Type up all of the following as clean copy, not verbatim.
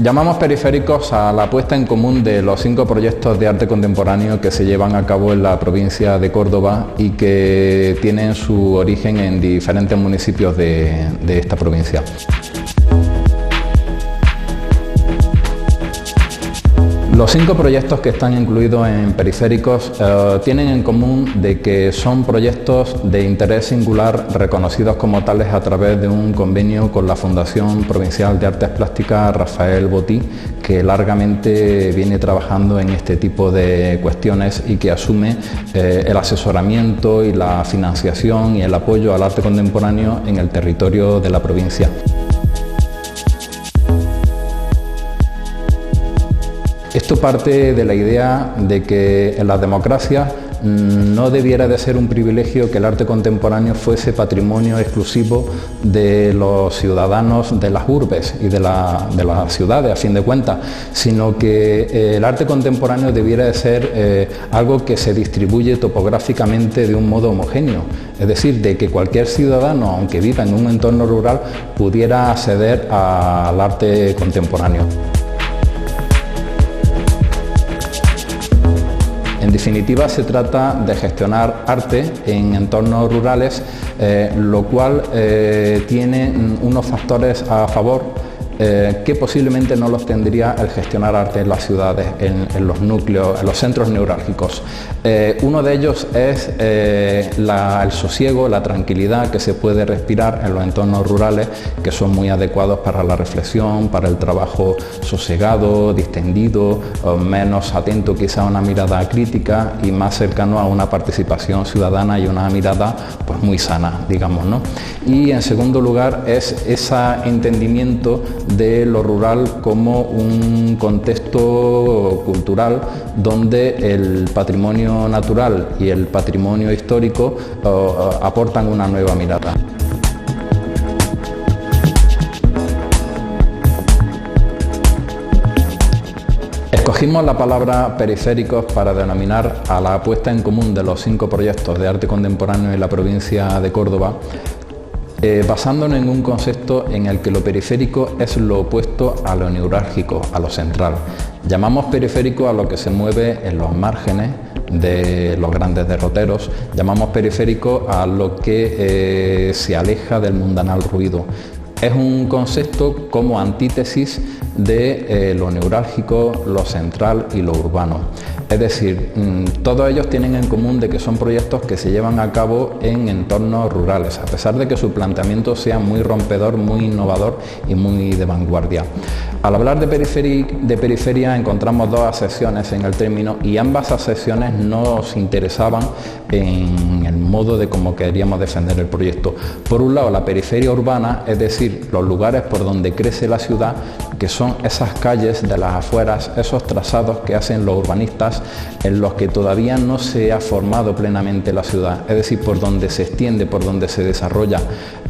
Llamamos periféricos a la puesta en común de los 5 proyectos de arte contemporáneo que se llevan a cabo en la provincia de Córdoba y que tienen su origen en diferentes municipios de esta provincia. Los 5 proyectos que están incluidos en periféricos tienen en común de que son proyectos de interés singular reconocidos como tales a través de un convenio con la Fundación Provincial de Artes Plásticas Rafael Botí, que largamente viene trabajando en este tipo de cuestiones y que asume el asesoramiento y la financiación y el apoyo al arte contemporáneo en el territorio de la provincia. Esto parte de la idea de que en las democracias no debiera de ser un privilegio que el arte contemporáneo fuese patrimonio exclusivo de los ciudadanos de las urbes y de las ciudades, a fin de cuentas, sino que el arte contemporáneo debiera de ser algo que se distribuye topográficamente de un modo homogéneo, es decir, de que cualquier ciudadano, aunque viva en un entorno rural, pudiera acceder al arte contemporáneo. En definitiva, se trata de gestionar arte en entornos rurales, lo cual tiene unos factores a favor que posiblemente no los tendría el gestionar arte en las ciudades, en los núcleos, en los centros neurálgicos. Uno de ellos es el sosiego, la tranquilidad que se puede respirar en los entornos rurales, que son muy adecuados para la reflexión, para el trabajo sosegado, distendido, menos atento quizá a una mirada crítica y más cercano a una participación ciudadana y una mirada pues muy sana, digamos, ¿no? Y en segundo lugar es ese entendimiento de lo rural como un contexto cultural donde el patrimonio natural y el patrimonio histórico aportan una nueva mirada. Escogimos la palabra periféricos para denominar a la puesta en común de los 5 proyectos de arte contemporáneo en la provincia de Córdoba, basándonos en un concepto en el que lo periférico es lo opuesto a lo neurálgico, a lo central. Llamamos periférico a lo que se mueve en los márgenes de los grandes derroteros, llamamos periférico a lo que se aleja del mundanal ruido. Es un concepto como antítesis de lo neurálgico, lo central y lo urbano. Es decir, todos ellos tienen en común de que son proyectos que se llevan a cabo en entornos rurales, a pesar de que su planteamiento sea muy rompedor, muy innovador y muy de vanguardia. Al hablar de periferia encontramos 2 acepciones en el término y ambas acepciones nos interesaban en el modo de cómo queríamos defender el proyecto. Por un lado, la periferia urbana, es decir, los lugares por donde crece la ciudad, que son esas calles de las afueras, esos trazados que hacen los urbanistas en los que todavía no se ha formado plenamente la ciudad, es decir, por donde se extiende, por donde se desarrolla,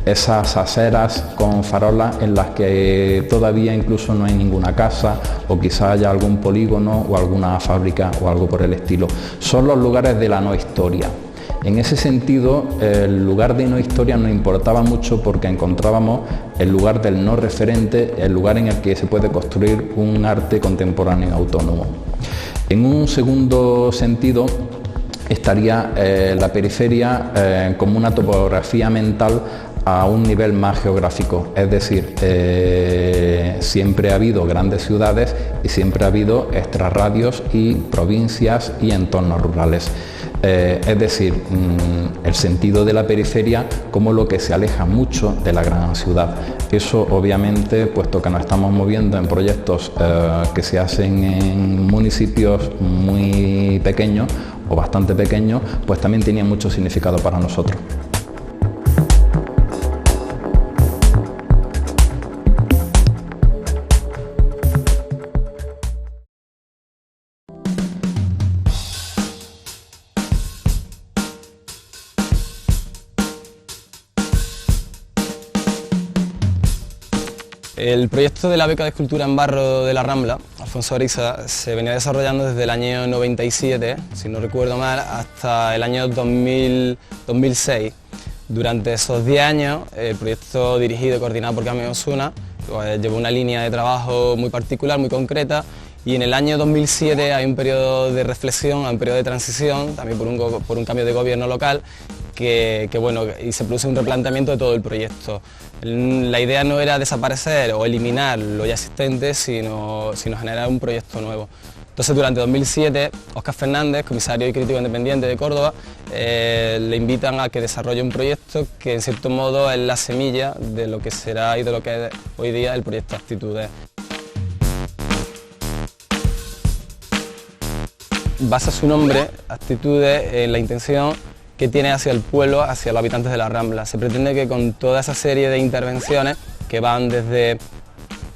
esas aceras con farolas en las que todavía incluso no hay ninguna casa o quizá haya algún polígono o alguna fábrica o algo por el estilo. Son los lugares de la no historia. En ese sentido, el lugar de no historia nos importaba mucho porque encontrábamos el lugar del no referente, el lugar en el que se puede construir un arte contemporáneo autónomo. En un segundo sentido, estaría la periferia como una topografía mental a un nivel más geográfico, es decir, siempre ha habido grandes ciudades y siempre ha habido extrarradios y provincias y entornos rurales. Es decir, el sentido de la periferia como lo que se aleja mucho de la gran ciudad. Eso obviamente, puesto que nos estamos moviendo en proyectos que se hacen en municipios muy pequeños o bastante pequeños, pues también tenía mucho significado para nosotros. El proyecto de la beca de escultura en barro de la Rambla, Alfonso Ariza, se venía desarrollando desde el año 97, si no recuerdo mal, hasta el año 2006. Durante esos 10 años, el proyecto dirigido y coordinado por Carmen Osuna pues, llevó una línea de trabajo muy particular, muy concreta, y en el año 2007 hay un periodo de reflexión, un periodo de transición, también por un cambio de gobierno local, y se produce un replanteamiento de todo el proyecto. La idea no era desaparecer o eliminar lo ya existente, sino generar un proyecto nuevo. Entonces, durante 2007, Óscar Fernández, comisario y crítico independiente de Córdoba, le invitan a que desarrolle un proyecto que, en cierto modo, es la semilla de lo que será y de lo que es hoy día el proyecto Actitudes. Basa su nombre, Actitudes, en la intención que tiene hacia el pueblo, hacia los habitantes de la Rambla. Se pretende que con toda esa serie de intervenciones que van desde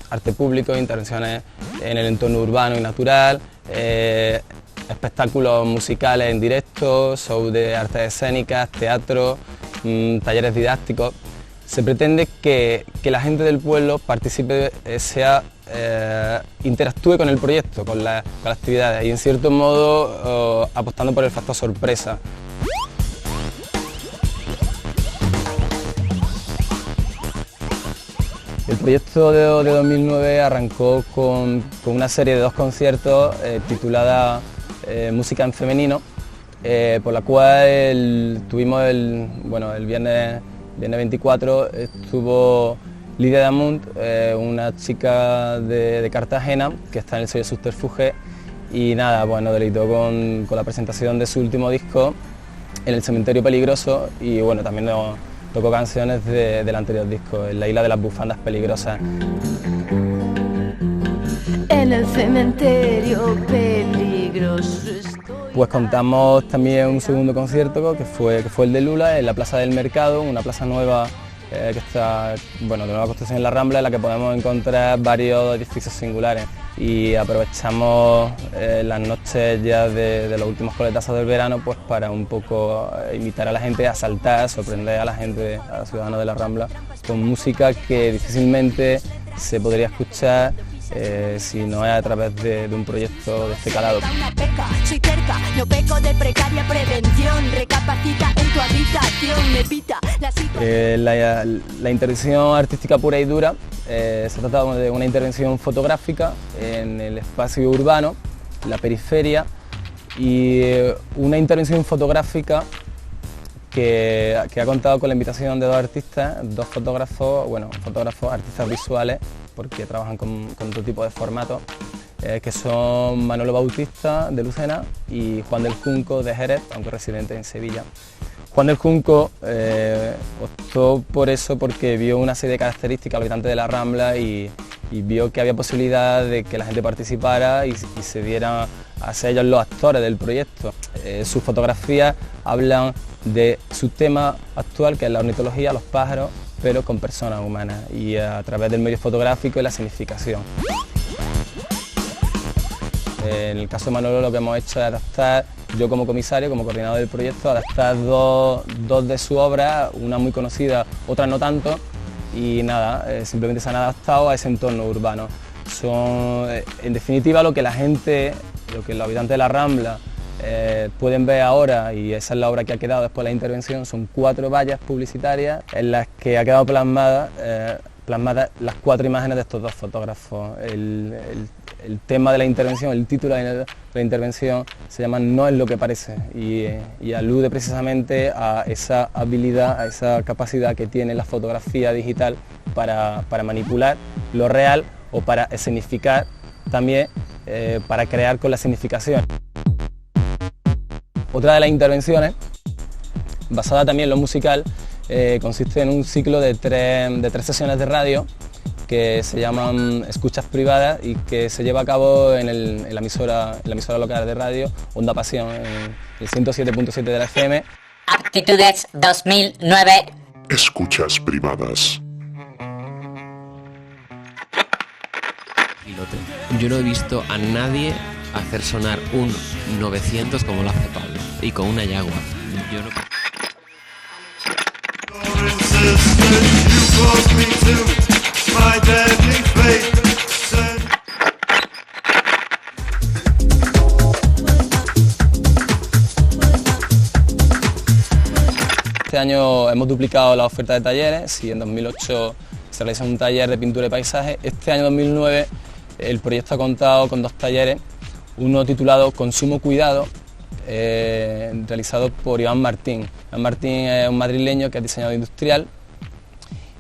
arte público, intervenciones en el entorno urbano y natural, espectáculos musicales en directo, shows de artes escénicas, teatro, talleres didácticos. Se pretende que la gente del pueblo participe, interactúe con el proyecto, con las actividades y en cierto modo apostando por el factor sorpresa. El proyecto de 2009 arrancó con una serie de 2 conciertos titulada Música en Femenino, por la cual tuvimos el viernes 24 estuvo Lidia Damunt, una chica de Cartagena que está en el sello Subterfuge, y nada, bueno, deleitó con la presentación de su último disco, En el Cementerio Peligroso, y bueno, también nos tocó canciones del anterior disco, En la Isla de las Bufandas Peligrosas. En el cementerio peligroso estoy. Pues contamos también un segundo concierto que fue el de Lula en la Plaza del Mercado, una plaza nueva que está de nueva construcción en la Rambla, en la que podemos encontrar varios edificios singulares, y aprovechamos las noches ya de los últimos coletazos del verano pues para un poco invitar a la gente a saltar, sorprender a la gente, a los ciudadanos de la Rambla, con música que difícilmente se podría escuchar si no es a través de un proyecto de este calado. Soy terca, no peco de precaria prevención, recapacita en tu habitación, evita la situación. La intervención artística pura y dura se trata de una intervención fotográfica en el espacio urbano, la periferia, y una intervención fotográfica que ha contado con la invitación de 2 artistas, 2 fotógrafos, artistas visuales, porque trabajan con otro tipo de formatos, que son Manolo Bautista de Lucena y Juan del Junco de Jerez, aunque residente en Sevilla. Juan del Junco optó por eso porque vio una serie de características al habitante de la Rambla y vio que había posibilidad de que la gente participara y se dieran a ser ellos los actores del proyecto. Sus fotografías hablan de su tema actual, que es la ornitología, los pájaros, pero con personas humanas y a través del medio fotográfico y la significación. En el caso de Manolo lo que hemos hecho es adaptar, yo como comisario, como coordinador del proyecto, adaptar dos de sus obras, una muy conocida, otra no tanto, y nada, simplemente se han adaptado a ese entorno urbano. Son, en definitiva, lo que los habitantes de la Rambla pueden ver ahora, y esa es la obra que ha quedado después de la intervención, son 4 vallas publicitarias en las que ha quedado plasmadas las 4 imágenes de estos 2 fotógrafos. El tema de la intervención, el título de la intervención se llama No es lo que parece y alude precisamente a esa habilidad, a esa capacidad que tiene la fotografía digital para manipular lo real o para escenificar también, para crear con la significación. Otra de las intervenciones, basada también en lo musical, consiste en un ciclo de 3 sesiones de radio que se llaman Escuchas Privadas y que se lleva a cabo en la emisora local de radio Onda Pasión, en el 107.7 de la FM. Actitudes 2009. Escuchas Privadas. Yo no he visto a nadie hacer sonar un 900 como lo hace Pablo, y con una Jaguar. Yo no... Este este año hemos duplicado la oferta de talleres. Si en 2008 se realizó un taller de pintura y paisaje, este año 2009 el proyecto ha contado con 2 talleres, uno titulado Consumo Cuidado, realizado por Iván Martín. Iván Martín es un madrileño que es diseñador industrial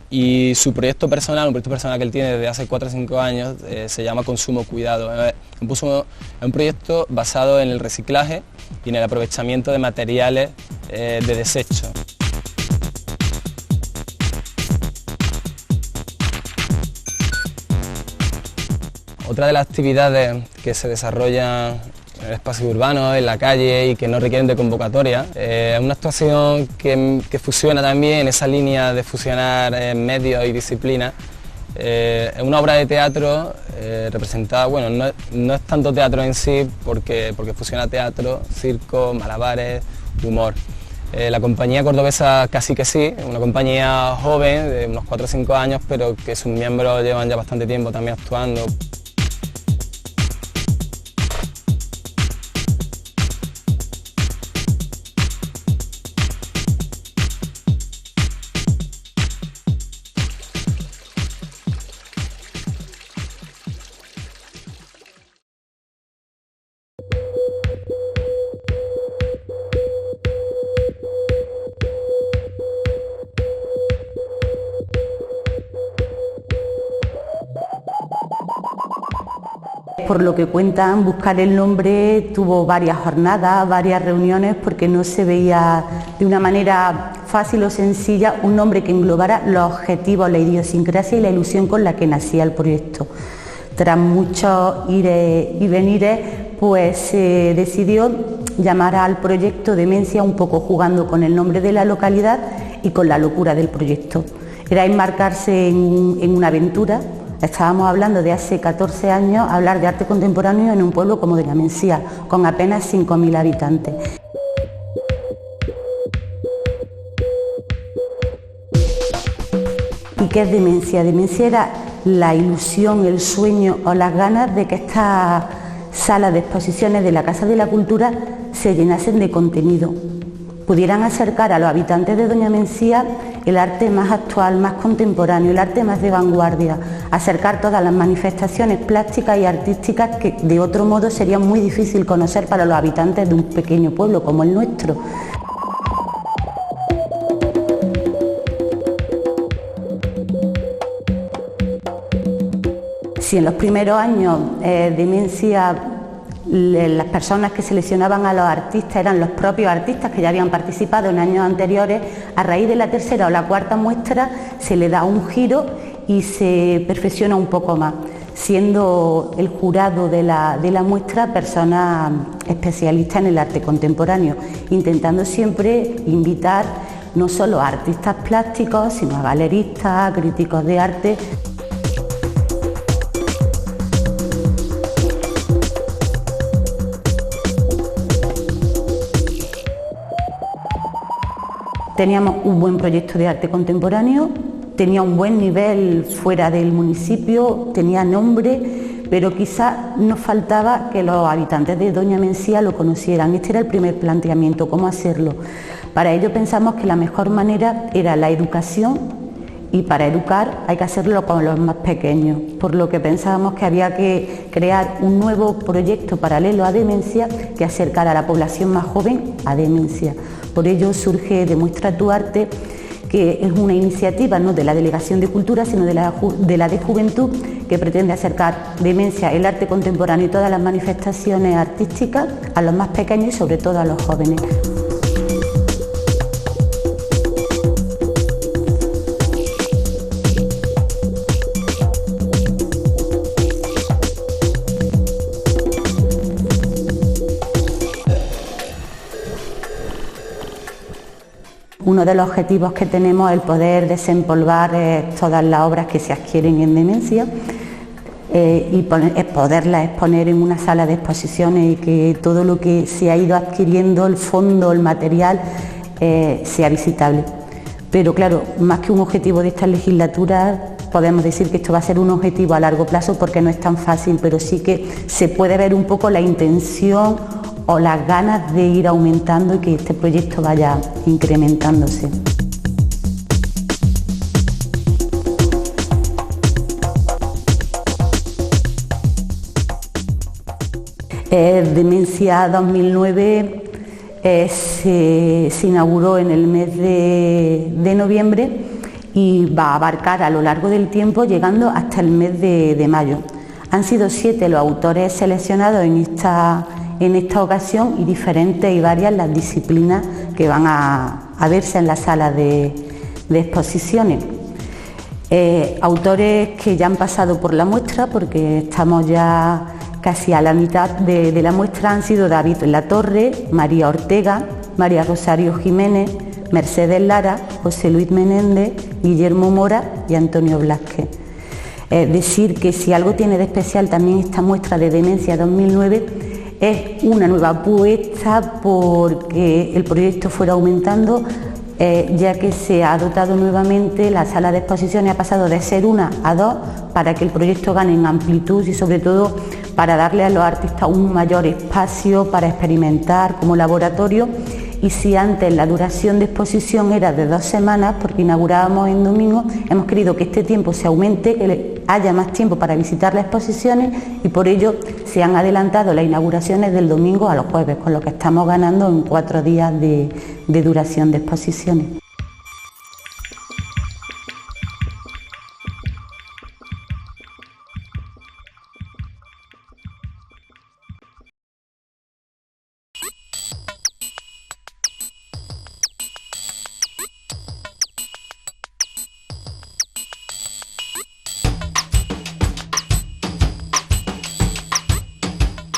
y su proyecto personal, un proyecto personal que él tiene desde hace 4 o 5 años, se llama Consumo Cuidado. Es un proyecto basado en el reciclaje y en el aprovechamiento de materiales de desecho. Otra de las actividades que se desarrollan en el espacio urbano, en la calle y que no requieren de convocatoria, es una actuación que fusiona también en esa línea de fusionar medios y disciplinas. Es una obra de teatro representada, bueno, no es tanto teatro en sí porque fusiona teatro, circo, malabares, humor. La compañía cordobesa Casi que sí, una compañía joven de unos 4 o 5 años, pero que sus miembros llevan ya bastante tiempo también actuando. Por lo que cuentan, buscar el nombre tuvo varias jornadas, varias reuniones, porque no se veía de una manera fácil o sencilla un nombre que englobara los objetivos, la idiosincrasia y la ilusión con la que nacía el proyecto. Tras muchos ires y venires, pues se decidió llamar al proyecto Demencia, un poco jugando con el nombre de la localidad y con la locura del proyecto. Era enmarcarse en una aventura. Estábamos hablando de hace 14 años, hablar de arte contemporáneo en un pueblo como Doñamensia, con apenas 5.000 habitantes. ¿Y qué es Demencia? Demencia era la ilusión, el sueño o las ganas de que estas salas de exposiciones de la Casa de la Cultura se llenasen de contenido, pudieran acercar a los habitantes de Doñamensia el arte más actual, más contemporáneo, el arte más de vanguardia, acercar todas las manifestaciones plásticas y artísticas que de otro modo sería muy difícil conocer para los habitantes de un pequeño pueblo como el nuestro. Si en los primeros años Demencia, las personas que seleccionaban a los artistas eran los propios artistas que ya habían participado en años anteriores, a raíz de la tercera o la cuarta muestra se le da un giro y se perfecciona un poco más, siendo el jurado de la muestra personas especialistas en el arte contemporáneo, intentando siempre invitar no solo a artistas plásticos, sino a galeristas, a críticos de arte. Teníamos un buen proyecto de arte contemporáneo, tenía un buen nivel fuera del municipio, tenía nombre, pero quizás nos faltaba que los habitantes de Doñamensia lo conocieran. Este era el primer planteamiento, cómo hacerlo. Para ello pensamos que la mejor manera era la educación, y para educar hay que hacerlo con los más pequeños, por lo que pensábamos que había que crear un nuevo proyecto paralelo a Demencia que acercara a la población más joven a Demencia. Por ello surge Demuestra tu arte, que es una iniciativa no de la Delegación de Cultura, sino de la de Juventud, que pretende acercar Demencia, el arte contemporáneo y todas las manifestaciones artísticas a los más pequeños y sobre todo a los jóvenes. Uno de los objetivos que tenemos es el poder desempolvar todas las obras que se adquieren en Demencia y poderlas exponer en una sala de exposiciones y que todo lo que se ha ido adquiriendo, el fondo, el material, sea visitable. Pero claro, más que un objetivo de esta legislatura, podemos decir que esto va a ser un objetivo a largo plazo porque no es tan fácil, pero sí que se puede ver un poco la intención o las ganas de ir aumentando y que este proyecto vaya incrementándose. Demencia 2009 se inauguró en el mes de noviembre y va a abarcar a lo largo del tiempo, llegando hasta el mes de mayo. Han sido 7 los autores seleccionados en esta ocasión y diferentes y varias las disciplinas que van a verse en la sala de exposiciones. Autores que ya han pasado por la muestra, porque estamos ya casi a la mitad de la muestra, han sido David Latorre, María Ortega, María Rosario Jiménez, Mercedes Lara, José Luis Menéndez, Guillermo Mora y Antonio Blázquez. Decir que si algo tiene de especial también esta muestra de Demencia 2009 es una nueva apuesta porque el proyecto fuera aumentando, ya que se ha dotado nuevamente la sala de exposiciones, ha pasado de ser 1 a 2 para que el proyecto gane en amplitud y sobre todo para darle a los artistas un mayor espacio para experimentar como laboratorio. Y si antes la duración de exposición era de 2 semanas, porque inaugurábamos en domingo, hemos querido que este tiempo se aumente, que haya más tiempo para visitar las exposiciones y por ello se han adelantado las inauguraciones del domingo a los jueves, con lo que estamos ganando en 4 días de duración de exposiciones.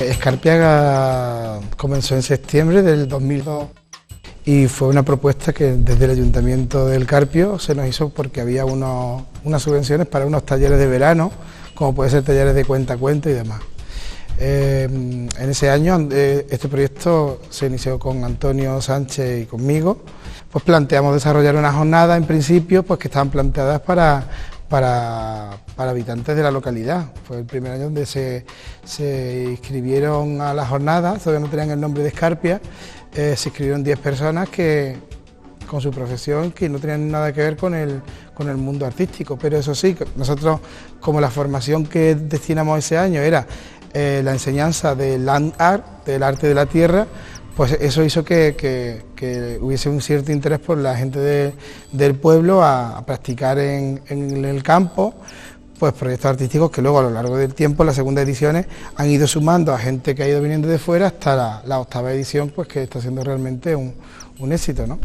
Escarpia comenzó en septiembre del 2002 y fue una propuesta que desde el Ayuntamiento del Carpio se nos hizo porque había unas subvenciones para unos talleres de verano, como puede ser talleres de cuentacuentos y demás. En ese año este proyecto se inició con Antonio Sánchez y conmigo. Pues planteamos desarrollar una jornada en principio pues que estaban planteadas para habitantes de la localidad. Fue el primer año donde se inscribieron a la jornada, todavía no tenían el nombre de Escarpia, se inscribieron 10 personas que con su profesión que no tenían nada que ver con el mundo artístico, pero eso sí, nosotros como la formación que destinamos ese año era la enseñanza del land art, del arte de la tierra, pues eso hizo que hubiese un cierto interés por la gente del pueblo a practicar en el campo pues proyectos artísticos que luego a lo largo del tiempo, en las segundas ediciones, han ido sumando a gente que ha ido viniendo de fuera hasta la 8ª edición, pues que está siendo realmente un éxito, ¿no?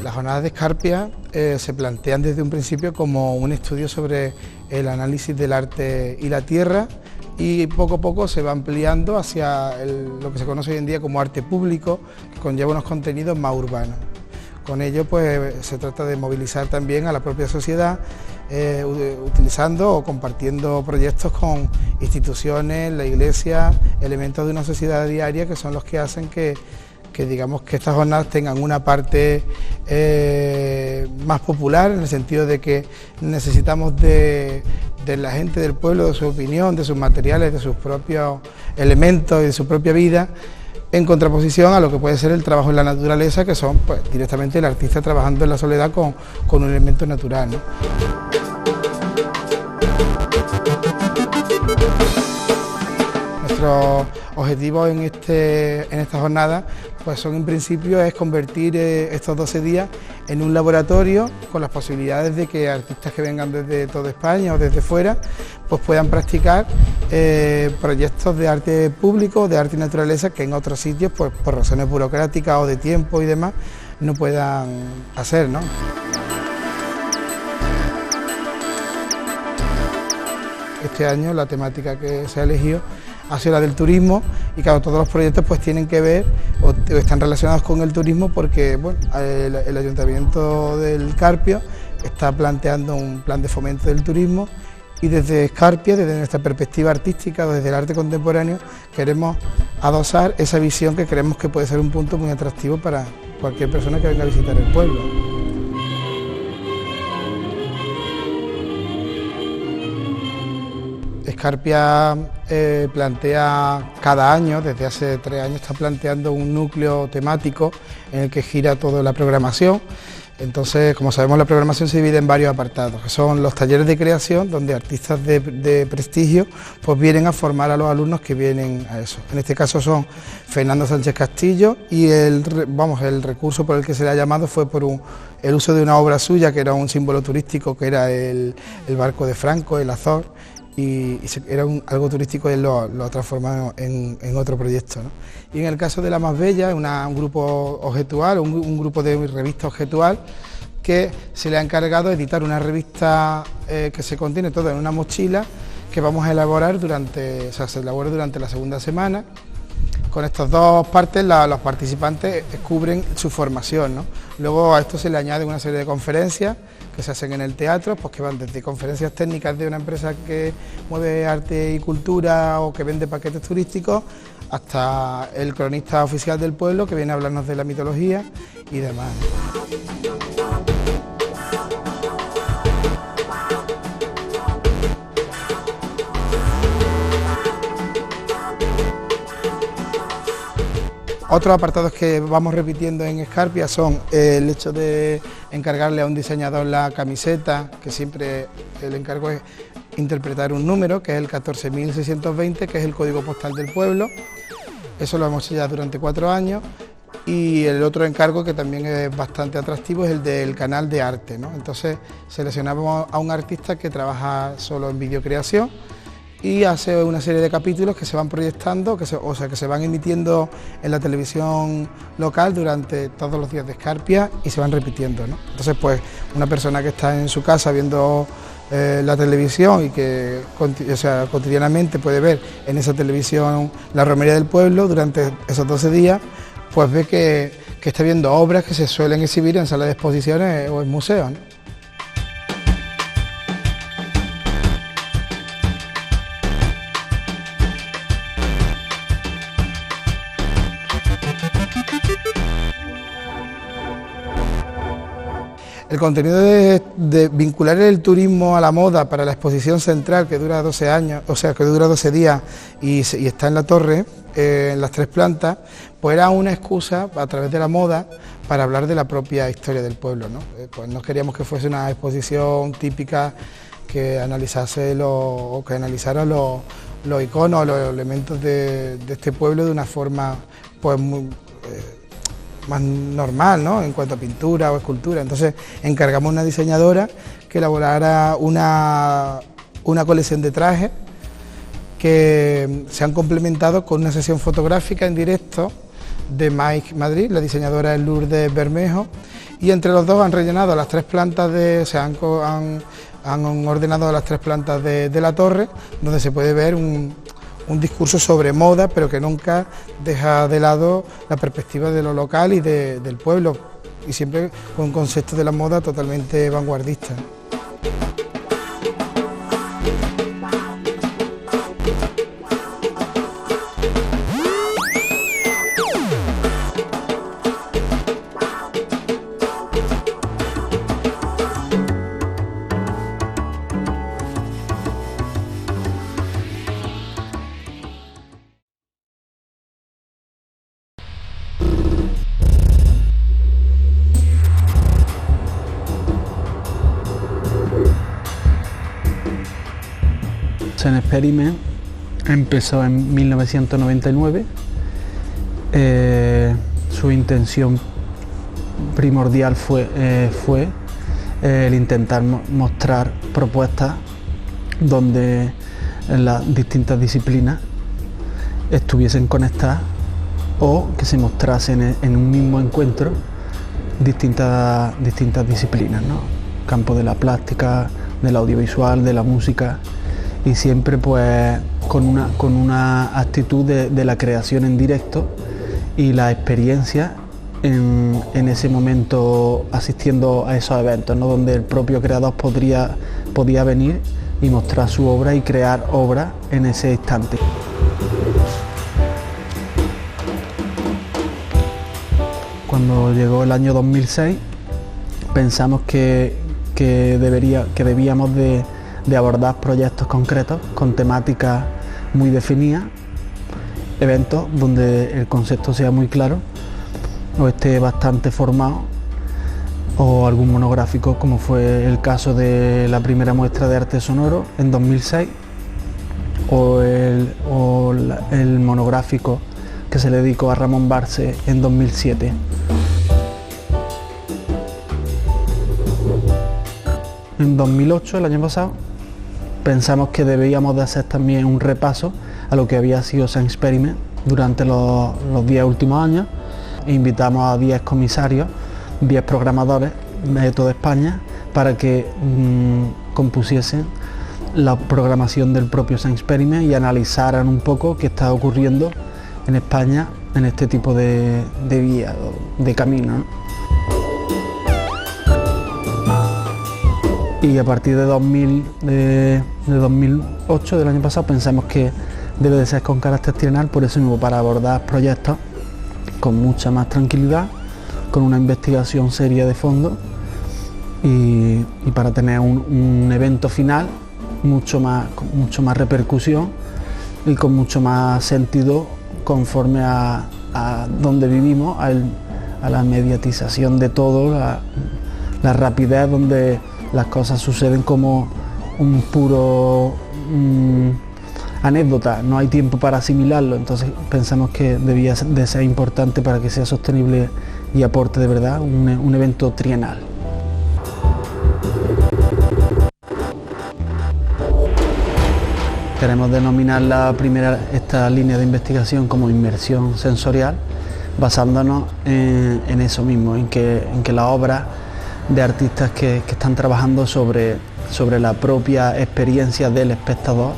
Las jornadas de Escarpia se plantean desde un principio como un estudio sobre el análisis del arte y la tierra y poco a poco se va ampliando hacia lo que se conoce hoy en día como arte público, que conlleva unos contenidos más urbanos. Con ello pues se trata de movilizar también a la propia sociedad utilizando o compartiendo proyectos con instituciones, la iglesia, elementos de una sociedad diaria que son los que hacen que digamos que estas jornadas tengan una parte más popular, en el sentido de que necesitamos de la gente del pueblo, de su opinión, de sus materiales, de sus propios elementos y de su propia vida, en contraposición a lo que puede ser el trabajo en la naturaleza, que son pues, directamente el artista trabajando en la soledad con un elemento natural, ¿no? Nuestros objetivos en esta jornada pues son en principio es convertir estos 12 días en un laboratorio con las posibilidades de que artistas que vengan desde toda España o desde fuera pues puedan practicar proyectos de arte público, de arte y naturaleza que en otros sitios pues por razones burocráticas o de tiempo y demás no puedan hacer, ¿no? Este año la temática que se ha elegido ha sido la del turismo y claro, todos los proyectos pues tienen que ver o están relacionados con el turismo porque bueno, el Ayuntamiento del Carpio está planteando un plan de fomento del turismo y desde Escarpia, desde nuestra perspectiva artística, desde el arte contemporáneo, queremos adosar esa visión que creemos que puede ser un punto muy atractivo para cualquier persona que venga a visitar el pueblo. Escarpia plantea cada año, desde hace 3 años, está planteando un núcleo temático en el que gira toda la programación. Entonces, como sabemos, la programación se divide en varios apartados, que son los talleres de creación, donde artistas de prestigio pues vienen a formar a los alumnos que vienen a eso. En este caso son Fernando Sánchez Castillo y el recurso por el que se le ha llamado fue por el uso de una obra suya, que era un símbolo turístico, que era el barco de Franco, el Azor, y era algo turístico y él lo ha transformado en otro proyecto, ¿no? Y en el caso de La Más Bella, un grupo objetual, un grupo de revista objetual, que se le ha encargado editar una revista que se contiene todo en una mochila, que vamos a elaborar se elabora durante la segunda semana. Con estas dos partes los participantes cubren su formación, ¿no? Luego a esto se le añade una serie de conferencias que se hacen en el teatro, pues que van desde conferencias técnicas de una empresa que mueve arte y cultura o que vende paquetes turísticos, hasta el cronista oficial del pueblo, que viene a hablarnos de la mitología y demás. Otros apartados que vamos repitiendo en Escarpia son el hecho de encargarle a un diseñador la camiseta, que siempre el encargo es interpretar un número, que es el 14.620, que es el código postal del pueblo. Eso lo hemos hecho ya durante 4 años. Y el otro encargo, que también es bastante atractivo, es el del canal de arte, ¿no? Entonces seleccionamos a un artista que trabaja solo en videocreación y hace una serie de capítulos que se van proyectando, que se van emitiendo en la televisión local durante todos los días de Escarpia y se van repitiendo, ¿no? Entonces, pues, una persona que está en su casa viendo la televisión y que cotidianamente puede ver en esa televisión la romería del pueblo durante esos 12 días, pues ve que está viendo obras que se suelen exhibir en salas de exposiciones o en museos, ¿no? El contenido de vincular el turismo a la moda para la exposición central, que dura 12 años, que dura 12 días y está en la torre, en las 3 plantas, pues era una excusa a través de la moda para hablar de la propia historia del pueblo, ¿no? Pues no queríamos que fuese una exposición típica que analizase que analizara los iconos, los elementos de este pueblo de una forma pues muy más normal, ¿no?, en cuanto a pintura o escultura. Entonces encargamos a una diseñadora que elaborara una colección de trajes que se han complementado con una sesión fotográfica en directo de Mike Madrid. La diseñadora es Lourdes Bermejo, y entre los dos han rellenado las 3 plantas han ordenado las 3 plantas de la torre, donde se puede ver un discurso sobre moda, pero que nunca deja de lado la perspectiva de lo local y del pueblo, y siempre con un concepto de la moda totalmente vanguardista. En Experiment empezó en 1999. Su intención primordial fue el intentar mostrar propuestas donde las distintas disciplinas estuviesen conectadas o que se mostrasen en un mismo encuentro distintas disciplinas, ¿no? Campo de la plástica, del audiovisual, de la música, y siempre pues con una actitud de la creación en directo y la experiencia en ese momento asistiendo a esos eventos, ¿no?, donde el propio creador podía venir y mostrar su obra y crear obra en ese instante. Cuando llegó el año 2006 pensamos que debíamos de de abordar proyectos concretos con temáticas muy definidas, eventos donde el concepto sea muy claro o esté bastante formado, o algún monográfico como fue el caso de la primera muestra de arte sonoro en 2006 o el monográfico que se le dedicó a Ramón Barce en 2007. En 2008, el año pasado, pensamos que debíamos de hacer también un repaso a lo que había sido Science Experiment durante los 10 últimos años. Invitamos a 10 comisarios, 10 programadores de toda España para que compusiesen la programación del propio Science Experiment y analizaran un poco qué está ocurriendo en España en este tipo de vía, de camino, ¿no? Y a partir de 2008, del año pasado, pensamos que debe de ser con carácter trienal, por eso mismo, para abordar proyectos con mucha más tranquilidad, con una investigación seria de fondo y para tener un evento final con mucho más repercusión y con mucho más sentido conforme a donde vivimos, a la mediatización de todo, la rapidez donde las cosas suceden como un puro anécdota, no hay tiempo para asimilarlo, entonces pensamos que debía de ser importante para que sea sostenible y aporte de verdad un evento trienal. Queremos denominar esta línea de investigación como inmersión sensorial, basándonos en eso mismo, en que la obra de artistas que están trabajando sobre la propia experiencia del espectador,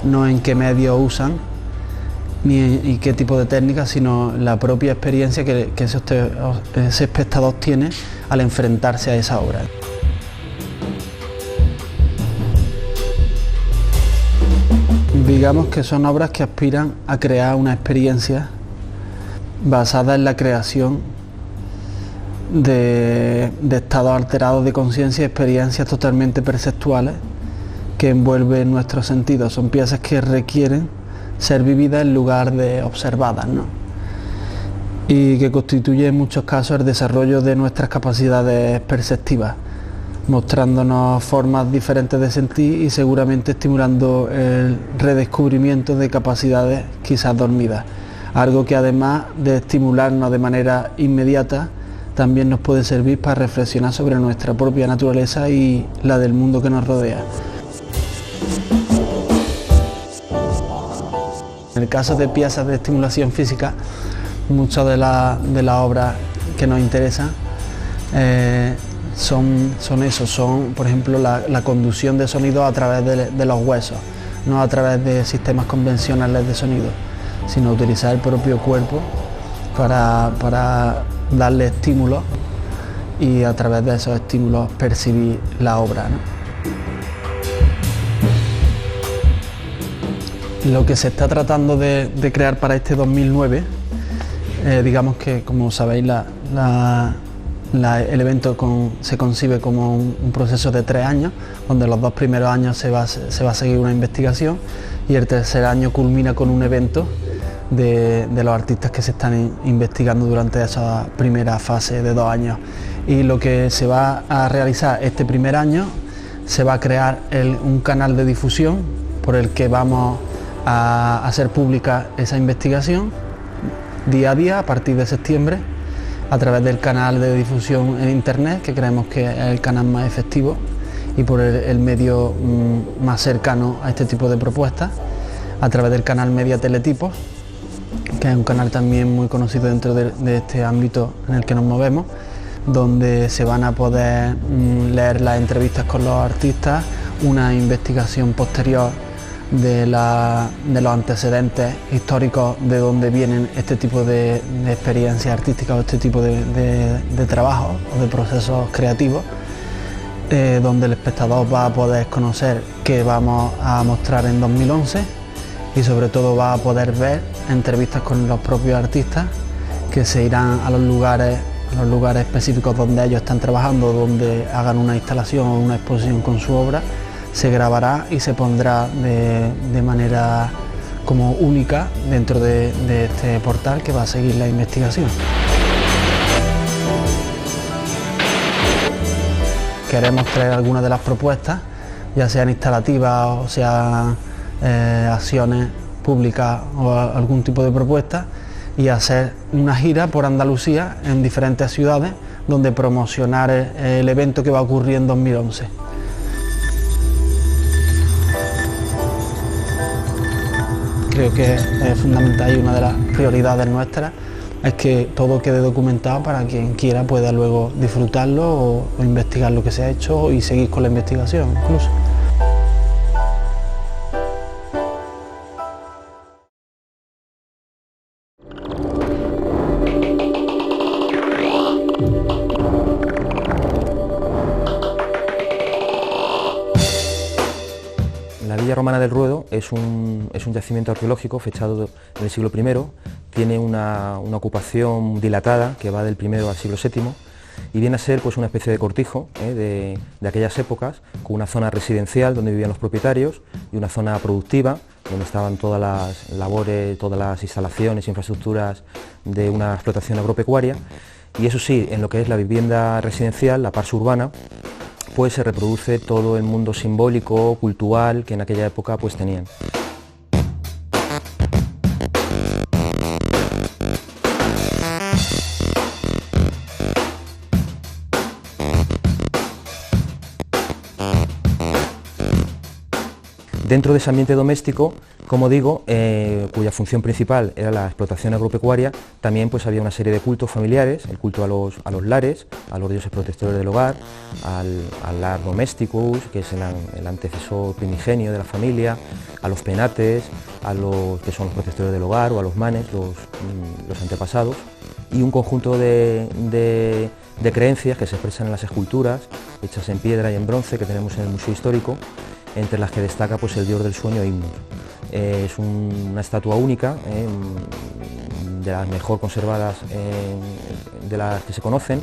no en qué medios usan y qué tipo de técnicas, sino la propia experiencia que ese espectador tiene al enfrentarse a esa obra. Digamos que son obras que aspiran a crear una experiencia basada en la creación de estados alterados de conciencia y experiencias totalmente perceptuales que envuelven nuestros sentidos. Son piezas que requieren ser vividas en lugar de observadas, ¿no? Y que constituye en muchos casos el desarrollo de nuestras capacidades perceptivas, mostrándonos formas diferentes de sentir y seguramente estimulando el redescubrimiento de capacidades quizás dormidas. Algo que además de estimularnos de manera inmediata, también nos puede servir para reflexionar sobre nuestra propia naturaleza y la del mundo que nos rodea. En el caso de piezas de estimulación física, muchas de las obras que nos interesan son por ejemplo la conducción de sonido a través de los huesos, no a través de sistemas convencionales de sonido, sino utilizar el propio cuerpo para darle estímulos y a través de esos estímulos percibir la obra, ¿no? Lo que se está tratando de crear para este 2009, digamos que, como sabéis, el evento se concibe como un proceso de 3 años, donde los 2 primeros años se va a seguir una investigación y el tercer año culmina con un evento de los artistas que se están investigando durante esa primera fase de 2 años. Y lo que se va a realizar este primer año, se va a crear un canal de difusión por el que vamos a hacer pública esa investigación día a día a partir de septiembre, a través del canal de difusión en internet, que creemos que es el canal más efectivo y por el medio más cercano a este tipo de propuestas, a través del canal Media Teletipos, que es un canal también muy conocido dentro de este ámbito en el que nos movemos, donde se van a poder leer las entrevistas con los artistas, una investigación posterior de los antecedentes históricos de donde vienen este tipo de experiencias artísticas o este tipo de trabajos o de procesos creativos, donde el espectador va a poder conocer qué vamos a mostrar en 2011 y sobre todo va a poder ver entrevistas con los propios artistas que se irán a los lugares específicos donde ellos están trabajando, donde hagan una instalación o una exposición con su obra, se grabará y se pondrá de manera como única dentro de este portal que va a seguir la investigación. Queremos traer algunas de las propuestas, ya sean instalativas o sean acciones públicas o algún tipo de propuesta, y hacer una gira por Andalucía en diferentes ciudades donde promocionar el evento que va a ocurrir en 2011. Creo que es fundamental y una de las prioridades nuestras es que todo quede documentado para quien quiera pueda luego disfrutarlo o investigar lo que se ha hecho y seguir con la investigación incluso. La Villa Romana del Ruedo es un yacimiento arqueológico fechado en el siglo I, tiene una ocupación dilatada que va del I al siglo VII y viene a ser pues, una especie de cortijo de aquellas épocas, con una zona residencial donde vivían los propietarios y una zona productiva donde estaban todas las labores, todas las instalaciones, infraestructuras de una explotación agropecuaria, y eso sí, en lo que es la vivienda residencial, la parte urbana, pues se reproduce todo el mundo simbólico, cultural que en aquella época pues tenían. Dentro de ese ambiente doméstico, como digo, cuya función principal era la explotación agropecuaria, también pues había una serie de cultos familiares, el culto a los lares, a los dioses protectores del hogar, al lar domesticus, que es el antecesor primigenio de la familia, a los penates, a los que son los protectores del hogar, o a los manes, los antepasados, y un conjunto de creencias que se expresan en las esculturas, hechas en piedra y en bronce, que tenemos en el Museo Histórico, entre las que destaca pues, el dios del sueño Himnos. Es una estatua única, de las mejor conservadas de las que se conocen,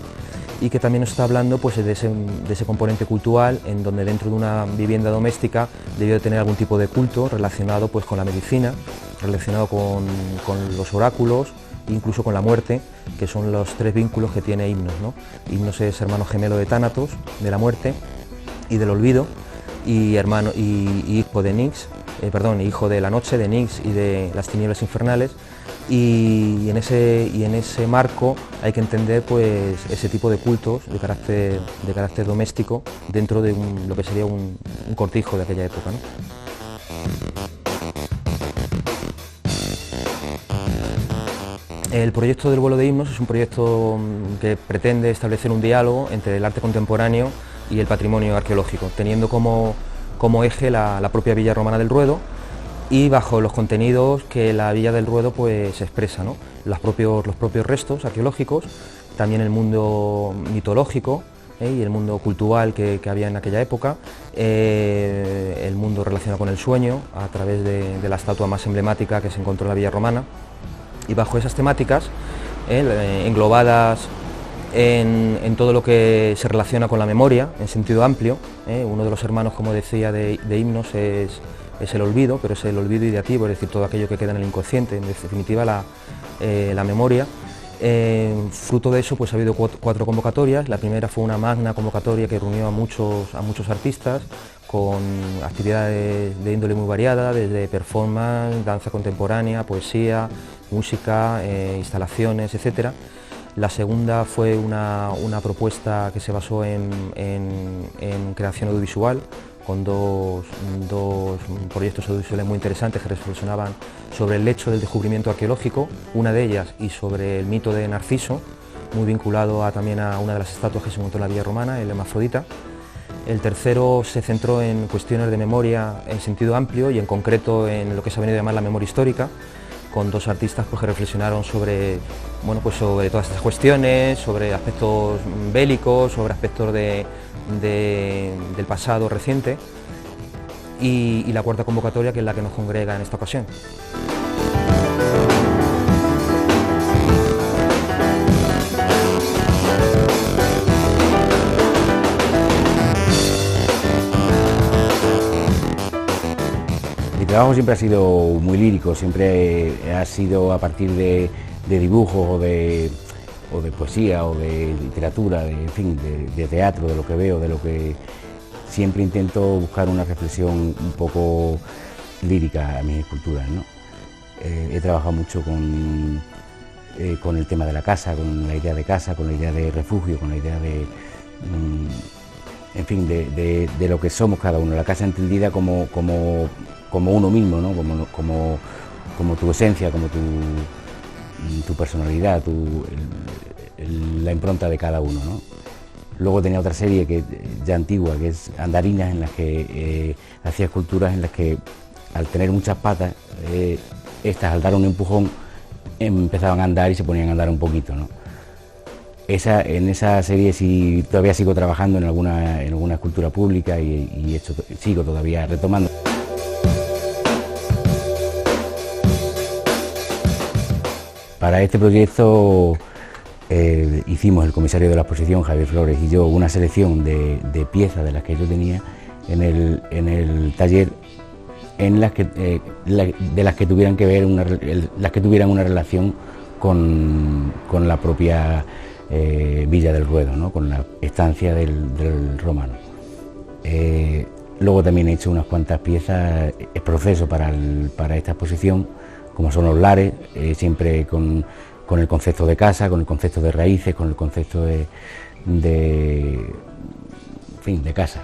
y que también nos está hablando pues, de ese componente cultural, en donde dentro de una vivienda doméstica debió de tener algún tipo de culto relacionado pues, con la medicina, relacionado con los oráculos, incluso con la muerte, que son los tres vínculos que tiene Himnos, ¿no? Himnos es hermano gemelo de Tánatos, de la muerte y del olvido, y hijo de Nix, hijo de la noche, de Nix y de las tinieblas infernales, y en ese marco hay que entender pues, ese tipo de cultos de carácter doméstico dentro de lo que sería un cortijo de aquella época, ¿no? El proyecto del vuelo de himnos es un proyecto que pretende establecer un diálogo entre el arte contemporáneo y el patrimonio arqueológico, teniendo como eje la propia Villa Romana del Ruedo y bajo los contenidos que la Villa del Ruedo pues, expresa, ¿no? Los propios restos arqueológicos, también el mundo mitológico y el mundo cultural que había en aquella época, el mundo relacionado con el sueño a través de la estatua más emblemática que se encontró en la Villa Romana, y bajo esas temáticas englobadas en todo lo que se relaciona con la memoria en sentido amplio. Uno de los hermanos, como decía, de Himnos es el olvido, pero es el olvido ideativo, es decir, todo aquello que queda en el inconsciente, en definitiva la memoria. Fruto de eso pues ha habido cuatro convocatorias. La primera fue una magna convocatoria que reunió a muchos artistas con actividades de índole muy variada, desde performance, danza contemporánea, poesía, música, instalaciones, etc. La segunda fue una propuesta que se basó en creación audiovisual, con dos proyectos audiovisuales muy interesantes que reflexionaban sobre el hecho del descubrimiento arqueológico, una de ellas, y sobre el mito de Narciso, muy vinculado también a una de las estatuas que se encontró en la Villa Romana, el Hermafrodita. El tercero se centró en cuestiones de memoria en sentido amplio y en concreto en lo que se ha venido a llamar la memoria histórica, con dos artistas pues, que reflexionaron sobre todas estas cuestiones, sobre aspectos bélicos, sobre aspectos del pasado reciente, y la cuarta convocatoria, que es la que nos congrega en esta ocasión. trabajo siempre ha sido muy lírico, siempre ha sido a partir de dibujos o de poesía o de literatura, en fin, de teatro, de lo que veo, de lo que siempre intento buscar una reflexión un poco lírica a mis esculturas, ¿no? He trabajado mucho con el tema de la casa, con la idea de casa, con la idea de refugio, con la idea de, en fin, de lo que somos cada uno, la casa entendida como uno mismo, ¿no? como tu esencia, como tu personalidad, la impronta de cada uno, ¿no? Luego tenía otra serie que ya antigua, que es Andarinas, en las que hacía esculturas en las que al tener muchas patas, estas al dar un empujón empezaban a andar y se ponían a andar un poquito, ¿no? En esa serie sí todavía sigo trabajando en alguna escultura pública y sigo todavía retomando. Para este proyecto hicimos el comisario de la exposición, Javier Flores, y yo una selección de piezas de las que yo tenía en el taller, de las que tuvieran que ver, las que tuvieran una relación con la propia Villa del Ruedo, ¿no? Con la estancia del romano. Luego también he hecho unas cuantas piezas, el proceso para esta exposición, como son los lares, siempre con el concepto de casa, con el concepto de raíces, con el concepto de casa.